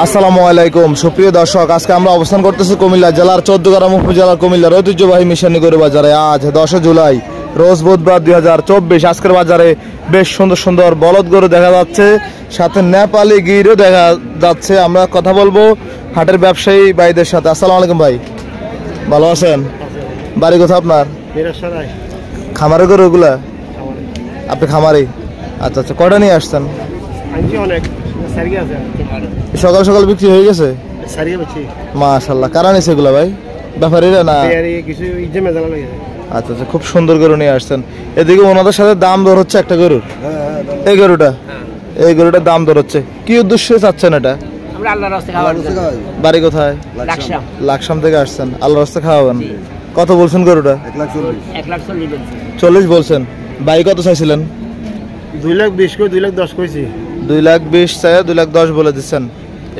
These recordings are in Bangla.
আসসালামু আলাইকুম সুপ্রিয় দর্শক, আজকে আমরা অবস্থান করতেছি কুমিল্লা জেলার 14 গ্রাম উপজেলার কুমিল্লার ঐতিহ্যবাহী মিশানি গরু বাজারে। আজ 10 জুলাই রোজ বুধবার 2024। আজকের বাজারে বেশ সুন্দর সুন্দর বলদ গরু দেখা যাচ্ছে, সাথে নেপালি গিরও দেখা যাচ্ছে। আমরা কথা বলবো হাটের ব্যবসায়ী ভাইদের সাথে। আসসালামু আলাইকুম ভাই, ভালো আছেন? বাড়ি কোথায় আপনার? খামারের গরু এগুলা? আপনি খামারি? আচ্ছা আচ্ছা, কয়টা নিয়ে আসছেন? সকাল সকাল বিক্রি হয়ে গেছে? মাশাআল্লাহ। কারা নিছে এগুলা ভাই? ব্যাপারীরা না? আচ্ছা আচ্ছা, খুব সুন্দর গরু নিয়ে আসছেন। এদিকে ওনাদের সাথে দাম দর হচ্ছে একটা গরুর। এই গরুটার দাম দর হচ্ছে। কি উদ্দেশ্যে চাচ্ছেন এটা? বাড়ি কোথায়? লাকসাম থেকে আসছেন, আল্লাহর রাস্তা খাওয়াবেন। কত বলছেন গরুটা? 1,40,000 বলছেন। ভাই কত চাইছিলেন? 2,20,000 করে 2,10,000 কইছি। 2,20,000 চাই 2,10,000 বলে দিচ্ছেন।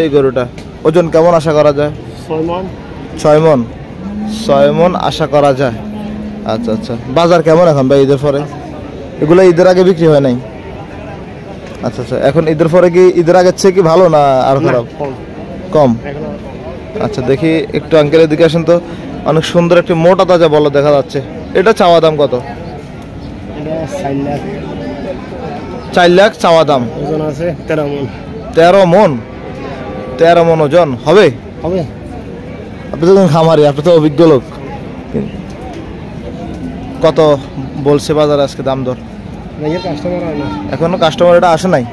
এই গরুটা ওজন কেমন আশা করা যায়? 6 মণ আশা করা যায়। আচ্ছা আচ্ছা, বাজার কেমন এখন ভাই ঈদের পরে? এগুলো ঈদের আগে বিক্রি হয় নাই? আচ্ছা আচ্ছা, এখন ঈদের পরে কি ঈদের আগের চেয়ে কি ভালো না আর খারাপ? কম। আচ্ছা, দেখি একটু আঙ্কেলের দিকে আসেন তো। অনেক সুন্দর একটি মোটা তাজা বলদ দেখা যাচ্ছে। এটা চাওয়া দাম কত? 4 লাখ চাওয়া দাম। ওজন আছে 13 মণ। 13 মণ ওজন হবে? আপনি তো খামারি, আপনি তো অভিজ্ঞ লোক। কত বলছে বাজারে আজকে দাম দর? এখনো কাস্টমার এটা আসে নাই।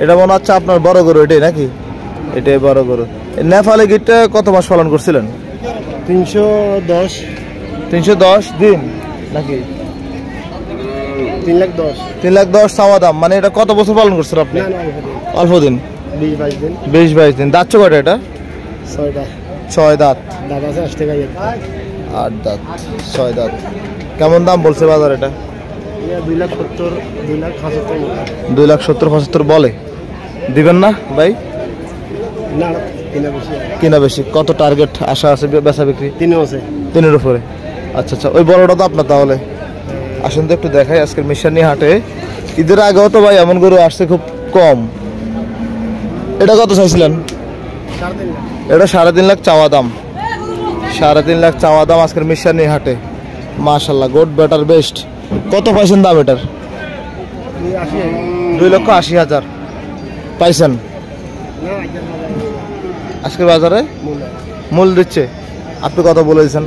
এটা মনে হচ্ছে আপনার বড় গরু এটাই নাকি? এটাই বড় গরু। নেপালি গিরটা কত মাস পালন করছিলেন? 310 দিন নাকি? 3,10,000 চাওয়া দাম। মানে এটা কত বছর পালন করছেন আপনি? অল্প দিন, 20-22 দিন। দাঁত কয়টা এটা? 6 দাঁত। 8 দাঁত, 6 দাঁত। কেমন দাম বলছে বাজার এটা? 2,70,000-2,75,000 বলে। দিবেন না ভাই? কিনা বেশি। কত টার্গেট আশা আছে বেচা বিক্রি? 3-এর উপরে। আচ্ছা আচ্ছা, ওই বড়টা তো আপনার। তাহলে আসেন তো একটু দেখাই আজকের মিশানি হাটে। ঈদের আগেও তো ভাই এমন গরু আসছে খুব কম। এটা কত চাইছিলেন? এটা 3.5 চাওয়া দাম। 3.5 চাওয়া দাম আজকের মিশানি হাটে। মাশাআল্লাহ, গুড বেটার বেস্ট। কত পাইছেন দাম এটার? 2,80,000 পাইছেন আজকের বাজারে? মূল দিচ্ছে। আপনি কত বলেছেন?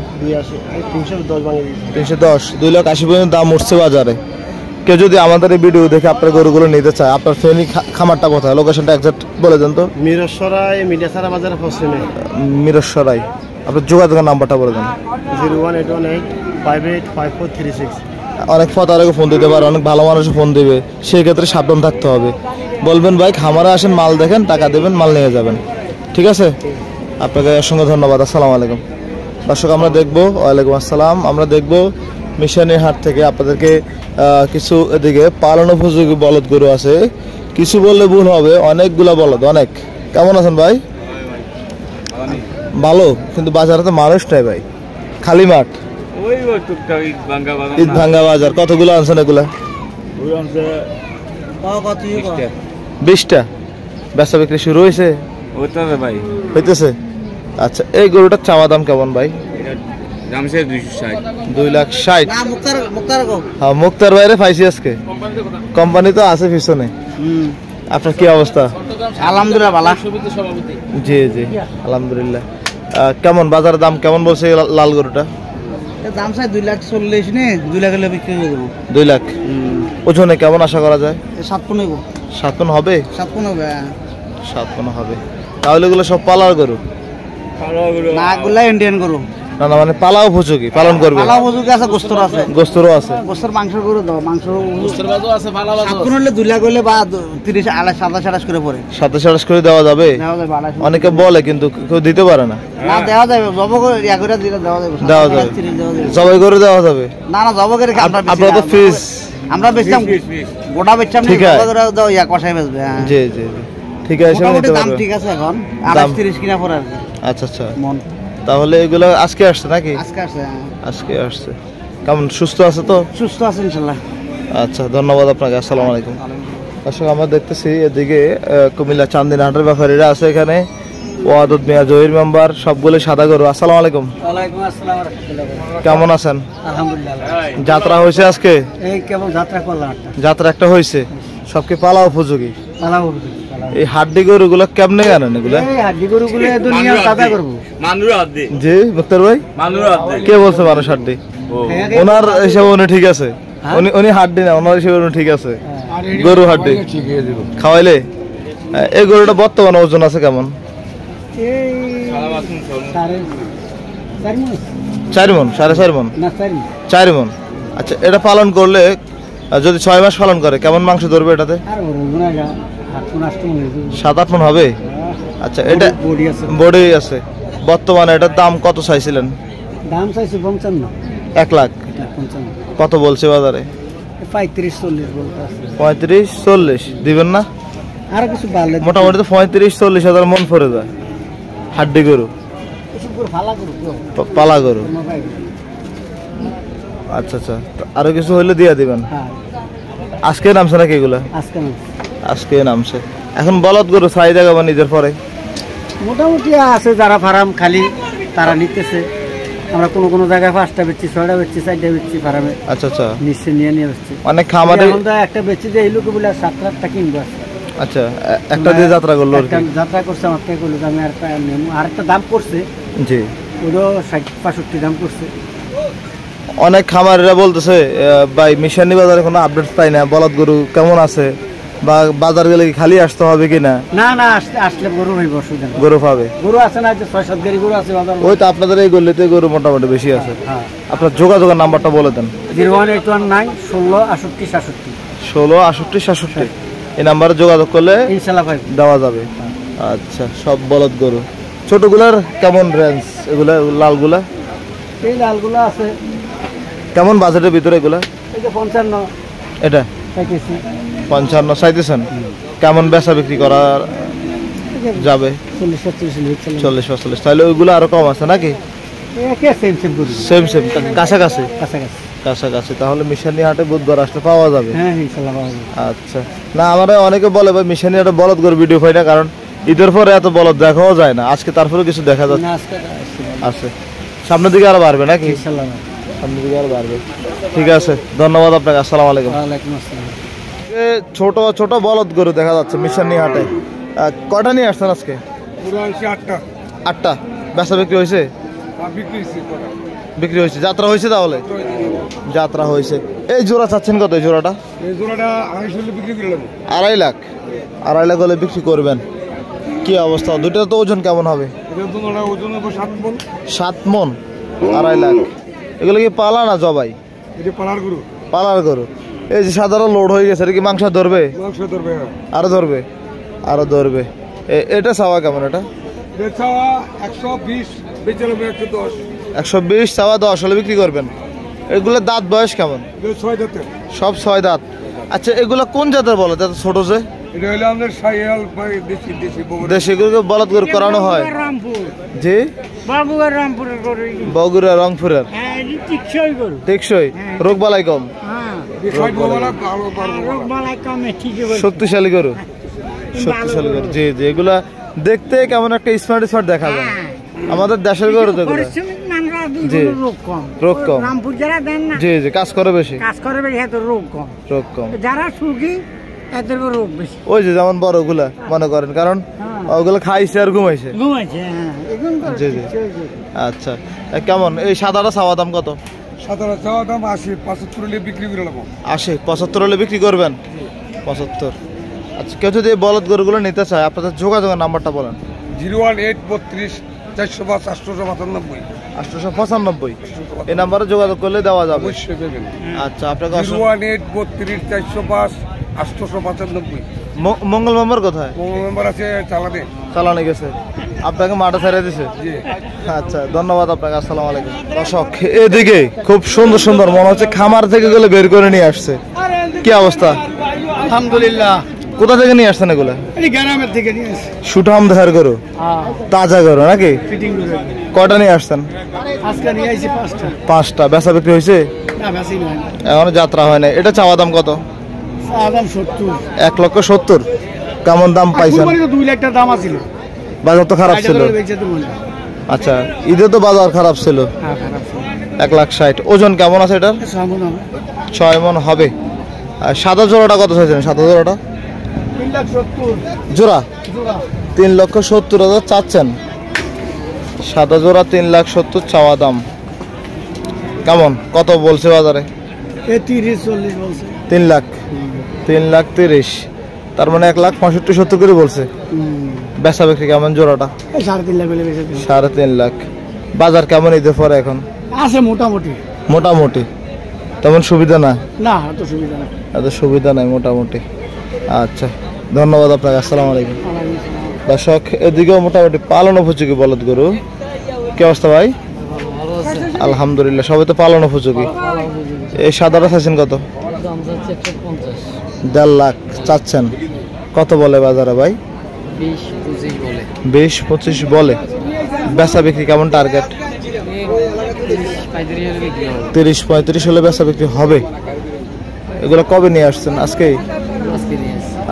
310। 2,80,000 পর্যন্ত দাম উঠছে বাজারে। কেউ যদি আমাদের এই ভিডিও দেখে আপনার গরুগুলো নিতে চায়, আপনার ফেনী খামারটা কোথায়? লোকেশনটা এক্সাক্ট বলে দেন তো। মিরসরাই। আপনার যোগাযোগের নাম্বারটা বলে দেন। 01818585436। অনেক পথ ফোন দিতে পারে, অনেক ভালো মানুষ ফোন দিবে, সেই ক্ষেত্রে সাবধান থাকতে হবে। বলবেন ভাই খামারে আসেন, মাল দেখেন, টাকা দেবেন, মাল নিয়ে যাবেন। ঠিক আছে, আপনাকে অসংখ্য ধন্যবাদ। আসসালামু আলাইকুম। দর্শক, আমরা দেখবো। ওয়ালাইকুম আসসালাম। আমরা দেখবো মিশানি হাট থেকে আপনাদেরকে কিছু এদিকে পালন উপযোগী বলদ গরু আছে। কিছু বললে ভুল হবে, অনেকগুলা বলদ। অনেক। কেমন আছেন ভাই? ভালো, কিন্তু বাজারে তো মানুষ নাই ভাই, খালি মাঠ। ঈদ ভাঙ্গা বাজার। কতগুলো আনছেন এগুলা? 20টা। বেচা বিক্রি শুরু হয়েছে? হইতেছে। আচ্ছা, এই গরুটার চাওয়া দাম কেমন ভাই? 2,60,000। হ্যাঁ, মুক্তার বাইরে পাইছি আজকে। কোম্পানি তো আছে পিছনে। আপনার কি অবস্থা? আলহামদুলিল্লাহ ভালো। জি জি, আলহামদুলিল্লাহ। কেমন বাজারের দাম কেমন বলছে লাল গরুটা? দাম চাই 2,40,000 নে 2 লাখ হলে বিক্রি করে দেবো। 2 লাখ। ওজনে কেমন আশা করা যায়? 7 পণ হবে। 7 পণ হবে? 7 পণ হবে। 7 পণ হবে। তাহলে এগুলো সব পালার গরু না? এগুলা ইন্ডিয়ান গরু। না না, মানে পালা উপযোগী, পালন করবে। পালা উপযোগী আছে, গোস্তর আছে। গোস্তরও আছে। গোস্তর মাংস গরু দাও, মাংস গোস্তর বাজু আছে। পালা বাজু 7 পণ হলে 2 লাখ হলে বা 30-27 করে পড়ে। 27 করে দেওয়া যাবে? অনেকে বলে, কিন্তু কেউ দিতে পারে না। না, দেওয়া যাবে। জব করে ইয়া করে দিলে দেওয়া যাবে। জবাই করে দেওয়া যাবে? না না, জব করে আপনারা তো ফিস আমরা বেচতাম, গোটা বেচতাম। ঠিক আছে, জব করে দাও, ইয়া কষাই বেচবে। জি জি জি, ঠিক আছে। দাম ঠিক আছে এখন 28-30 কিনা পড়ে। আচ্ছা আচ্ছা, তাহলে এগুলো আজকে আসছে নাকি? আজকে আসছে। কেমন সুস্থ আছে তো? সুস্থ আছে ইনশাআল্লাহ। আচ্ছা, ধন্যবাদ আপনাকে। আসসালামু আলাইকুম। দর্শক, আমরা দেখতেছি এদিকে কুমিল্লা চান্দিনা হাটের ব্যাপারীরা আছে এখানে। ওয়াদুদ মিয়া জহির মেম্বার, সবগুলো সাদা গরু। আসসালামু আলাইকুম, ওয়ালাইকুম আসসালাম ওয়া রাহমাতুল্লাহ। কেমন আছেন? আলহামদুলিল্লাহ। যাত্রা হয়েছে আজকে? এই কেবল যাত্রা করলাম একটা। যাত্রা একটা হয়েছে, সবকে পালা উপযোগী। পালাবো এই হাড্ডি গরুগুলো কেমনে আনেন এগুলা? এই হাড্ডি গরুগুলো দুনিয়া তাজা করব। মানুর হাড্ডি, জি মুক্তার ভাই, মানুর হাড্ডি। কে বলছে মানুষ হাড্ডি? ওনার হিসেবে উনি ঠিক আছে, উনি হাড্ডি না, ওনার হিসেবে উনি ঠিক আছে। গরু হাড্ডি খাওয়াইলে। এই গরুটা বর্তমানে ওজন আছে কেমন? এই সাড়ে 4 মণ, 4.5 মণ, না 4 4 মণ। আচ্ছা, এটা পালন করলে যদি 6 মাস পালন করে কেমন মাংস ধরবে এটাতে? আর ওরগুনা হাত কোন আসতে মনে 7-8 মণ হবে। আচ্ছা, এটা বডি আছে। বডি আছে। বর্তমানে এটার দাম কত চাইছিলেন? দাম চাইছে 55, 1 লাখ। 55 কত বলছে বাজারে? 35-40 বলতে আছে। 35-40 দিবেন না? আর কিছু বাড়লে মোটামুটি তো 35-40 হাজার মন পড়ে যায় হাড্ডি গরু, কিছু করে ভালো করব পালা গরু। কোনো ভাই। আচ্ছা আচ্ছা, তো আরো কিছু হইলে দিয়ে দিবেন। হ্যাঁ আজকে নামছে নাকি এগুলা? আজকে না আজকে নামছে। এখন বলদ গরু চাহিদা কেমন নিজের পরে? মোটামুটি আছে, যারা ফার্ম খালি তারা নিতেছে। আমরা কোনো কোনো জায়গায় 5টা বেচছি, 6টা বেচছি, 4টা বেচছি ফার্মে। আচ্ছা আচ্ছা, নিশ্চয় নিয়ে বেচছি। অনেক খামারে। এখন তো একটা বেচছি যে এই লোকে বলে 7-8টা কিনবো আছে। আচ্ছা, একটা দিয়ে যাত্রা করলো আর কি। একটা যাত্রা করছে আমার থেকে করলো, আমি আরেকটা নেবো। আরেকটা দাম করছে, জি, ওরও 60-65 দাম করছে। অনেক খামারিরা বলতেছে ভাই মিশানি বাজারে কোনো আপডেট পাই না, বলদ গরু কেমন আছে, বা বাজার গেলে কি খালি আসতে হবে কিনা? না না, আসলে গরু হইব, অসুবিধা নেই। গরু পাবে। গরু আছে না, যে 6-7 গাড়ি গরু আছে বাজার। ওই তো আপনাদের এই গলিতে গরু মোটামুটি বেশি আছে। হ্যাঁ, আপনার যোগাযোগের নাম্বারটা বলে দেন। 01819 16 68 67। 16 68 67 এই নাম্বারে যোগাযোগ করলে ইনশাআল্লাহ ভাই দেওয়া যাবে। আচ্ছা, সব বলদ গরু। ছোটগুলার কেমন রেঞ্জ? এগুলা লালগুলা এই লালগুলো আছে কেমন বাজেটের ভিতরে? এগুলা এই যে 55 এটা চাইতেছি। 55 চাইতেছেন, কেমন বেচা বিক্রি করা যাবে? 40-45 40-45, তাহলে ওইগুলো আরো কম আছে নাকি? একে সেম সেম গরু, সেম সেম কাছাকাছি কাছাকাছি। কাছাকাছি, তাহলে মিশানি হাটে বুধবার আসলে পাওয়া যাবে। হ্যাঁ ইনশাআল্লাহ পাওয়া যাবে। আচ্ছা, না আমরা অনেকে বলে ভাই মিশানি হাটে বলদ গরু ভিডিও পাই না, কারণ ঈদের পরে এত বলদ দেখাও যায় না। আজকে তারপরে কিছু দেখা যাচ্ছে। না আজকে আসছে আছে, সামনের দিকে আরো বাড়বে নাকি? ইনশাআল্লাহ। সামনের দিকে আরো বাড়বে। ঠিক আছে, ধন্যবাদ আপনাকে। আসসালামু আলাইকুম। ওয়ালাইকুম আসসালাম। ছোট ছোট বলদ গরু দেখা যাচ্ছে মিশানি হাটে। কয়টা নিয়ে আসছেন আজকে? পুরো 8টা। 8টা। বেচা বিক্রি হয়েছে? বিক্রি হয়েছে। বিক্রি হয়েছে। যাত্রা হয়েছে? তাহলে যাত্রা হয়েছে। এই জোড়া চাচ্ছেন কত? এই জোড়াটা এই জোড়াটা 250 বিক্রি করলাম। 2.5 লাখ। 2.5 লাখ হলে বিক্রি করবেন। কি অবস্থা? দুইটা তো ওজন কেমন হবে? এটা দুটোটা ওজন হবে 7 মণ। 7 মণ, 2.5 লাখ। এগুলো কি পালা না জবাই? এটা পালার গরু। পালার গরু। এই যে সাধারণ লোড হয়ে গেছে, এটা কি মাংস ধরবে? মাংস ধরবে। আরো ধরবে, আরো ধরবে। এটা চাওয়া কেমন? এটা এটা চাওয়া 120, বেচালাম 110। 120, চাওয়া 10 হলে বিক্রি করবেন। এগুলোর দাঁত বয়স কেমন? এটা 6 দাঁতের। সব 6 দাঁত। আচ্ছা, এগুলো কোন জাতের বলদ? এত ছোট যে? এটা হলো আমাদের শাহিয়াল দেশি দেশি বগুড়া। দেশি গরুকে বলদ গরু করানো হয়। রামপুর, জি, বাবুয়া রামপুরের গরু। বগুড়া রংপুরের। হ্যাঁ, এই টিকসই গরু। টেকসই, রোগ বালাই কম, হ্যাঁ, এই 60 বলা ভালো রোগ বালাই কমে, ঠিকই বলছেন। শক্তিশালী গরু। শক্তিশালী গরু, জি জি। এগুলা দেখতে কেমন একটা স্মার্ট স্মার্ট দেখা যায়। আমাদের দেশের গরু তো এগুলো। পরিশ্রমিক মানুষরা জি। রোগ কম। রোগ কম। রামপুর যারা দেন না, জি জি, কাজ করে বেশি, কাজ করে বেশি, এত রোগ কম। রোগ কম। যারা সুখী এদের রোগ বেশি। ওই যে যেমন বড় গুলা মনে করেন, কারণ ওগুলো খাইছে আর ঘুমাইছে। ঘুমাইছে, হ্যাঁ, এগুলো তো জি, জি। টিকসই গরু। আচ্ছা, কেমন এই সাদাটা চাওয়া দাম কত? সাধারণ চাওয়া দাম 80, 75 হলে বিক্রি করে নেবো। 80, 75 হলে বিক্রি করবেন। 75। আচ্ছা, কেউ যদি এই বলদ গরুগুলো নিতে চায়, আপনাদের যোগাযোগের নাম্বারটা বলেন। 01832 405 895। 895 এই নাম্বারে যোগাযোগ করলে দেওয়া যাবে। অবশ্যই দেবেন। আচ্ছা, আপনাকে 01832 405 895। মঙ্গল মেম্বার কোথায়? মেম্বার আছে চালানে। চালানে গেছে, আপনাকে মাঠে ছেড়ে দিছে। জি। আচ্ছা, ধন্যবাদ আপনাকে। আসসালামু আলাইকুম। দর্শক, এদিকে খুব সুন্দর সুন্দর মনে হচ্ছে খামার থেকে গেলে বের করে নিয়ে আসছে। কি অবস্থা? আলহামদুলিল্লাহ। কোথা থেকে নিয়ে আসছেন এগুলা? এই গ্রামের থেকে নিয়ে আসি। সুঠাম দেহের গরু, তাজা গরু নাকি? ফিটিং করে কয়টা নিয়ে আসছেন? আজকে নিয়ে আইছি 5টা। 5টা। বেচা বিক্রি হয়েছে? না বেশি নয়, এখনো যাত্রা হয় না। এটা চাওয়া দাম কত? দাম 70। 1,70,000। কেমন দাম পাইছেন? 2 লাখ টাকা দাম আছিল। বাজার তো খারাপ ছিল। আচ্ছা, ঈদে তো বাজার খারাপ ছিল। 1,60,000। ওজন কেমন আছে এটার? 6 মণ হবে। আর সাদা জোড়াটা কত চাইছেন? সাদা জোড়াটা জোড়া 3,70,000 চাচ্ছেন। সাদা জোড়া 3,70,000 চাওয়া দাম। কেমন কত বলছে বাজারে? 30-40 বলছে। 3,30,000। তার মানে 1,65,000-70 করে বলছে। বেচা বিক্রি কেমন জোড়াটা? 3.5 বলে বেচে দিন। 3.5 বাজার কেমন ঈদের পরে এখন? আছে মোটামুটি। মোটামুটি তেমন সুবিধা না? না, এত সুবিধা না। এত সুবিধা নাই, মোটামুটি। আচ্ছা, ধন্যবাদ আপনাকে। আসসালামু আলাইকুম। দর্শক, এদিকেও মোটামুটি পালন উপযোগী বলদ গরু। কি অবস্থা ভাই? আলহামদুলিল্লাহ, সবাই তো পালন উপযোগী। এই সাদাটা চাইছেন কত? 1.5 লাখ চাচ্ছেন। কত বলে বাজারে ভাই? 20-25 বলে। বেচা বিক্রি কেমন টার্গেট? 30-35 হলে বেচা বিক্রি হবে। এগুলো কবে নিয়ে আসছেন? আজকেই?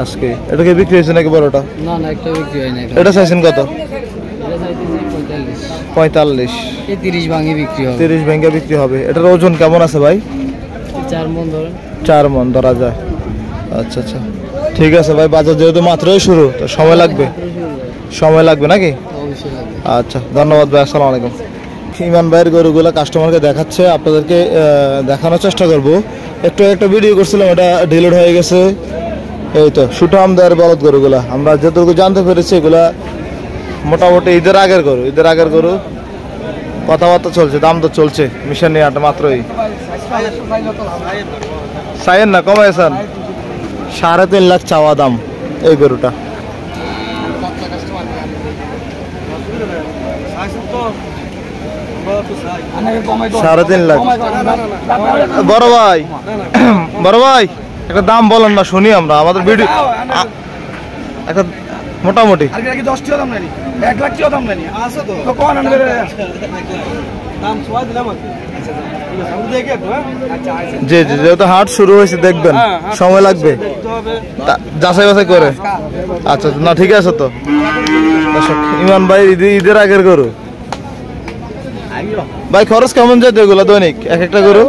আজকে। এটা কি বিক্রি হয়েছে নাকি বড়টা? না না, একটা বিক্রি হয় না। এটা চাইছেন কত? 45। 30 ভাঙে বিক্রি হবে। 30 ভেঙে বিক্রি হবে। এটার ওজন কেমন আছে ভাই? 4 মণ ধরেন। 4 মণ ধরা যায়। আচ্ছা আচ্ছা, ঠিক আছে ভাই। বাজার যেহেতু মাত্রই শুরু, তো সময় লাগবে। সময় লাগবে নাকি? অবশ্যই লাগবে। আচ্ছা, ধন্যবাদ ভাই। আসসালামু আলাইকুম। ইমান ভাইয়ের গরুগুলো কাস্টমারকে দেখাচ্ছে, আপনাদেরকে দেখানোর চেষ্টা করব। একটা ভিডিও করছিলাম, এটা ডিলিট হয়ে গেছে। এই তো সুঠাম দেয়ের বলদ গরুগুলা আমরা যতটুকু জানতে পেরেছি, এগুলা মোটামুটি ঈদের আগের গরু। কথাবার্তা চলছে, দাম তো চলছে। মিশন নিয়ে আটা মাত্রই সাইয়েন না, কমাইছেন। 3.5 লাখ চাওয়া দাম এই গরুটা। সাড়ে 3 লাখ। বড় ভাই একটা দাম বলেন না, শুনি আমরা। আমাদের ভিডিও একটা মোটামুটি 1 লাখ দাম নেই। আছে তো জি জি, যেহেতু হাট শুরু হয়েছে, দেখবেন সময় লাগবে যাচাই বাছাই করে। আচ্ছা, না ঠিক আছে তো। ইমান ভাই ঈদের আগের গরু ভাই, খরচ কেমন যায় এগুলো দৈনিক? একটা গরু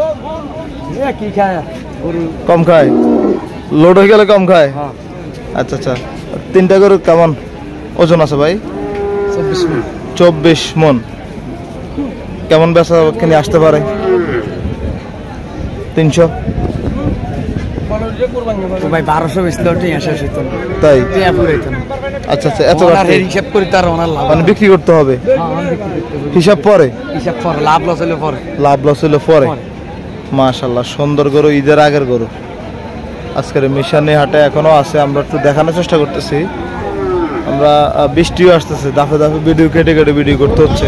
কি খায় গরু? কম খায়, লোড হয়ে গেলে কম খায়। আচ্ছা আচ্ছা, 3টা গরু কেমন ওজন আছে ভাই? 24 মণ। কেমন বেচা কিনে আসতে পারে? 300 ভাই 1200 বেচলে ওটাই আসে সেটা। তাই? আচ্ছা আচ্ছা, এত হিসাব করি তার ওনার লাভ, মানে বিক্রি করতে হবে। হিসাব পরে, লাভ লস হলে পরে। লাভ লস হলে পরে। মাশাআল্লাহ, সুন্দর গরু, ঈদের আগের গরু। আজকের মিশানি হাটে এখনো আছে, আমরা একটু দেখানোর চেষ্টা করতেছি। আমরা বৃষ্টিও আসতেছে, দাফে দাফে ভিডিও কেটে ভিডিও করতে হচ্ছে।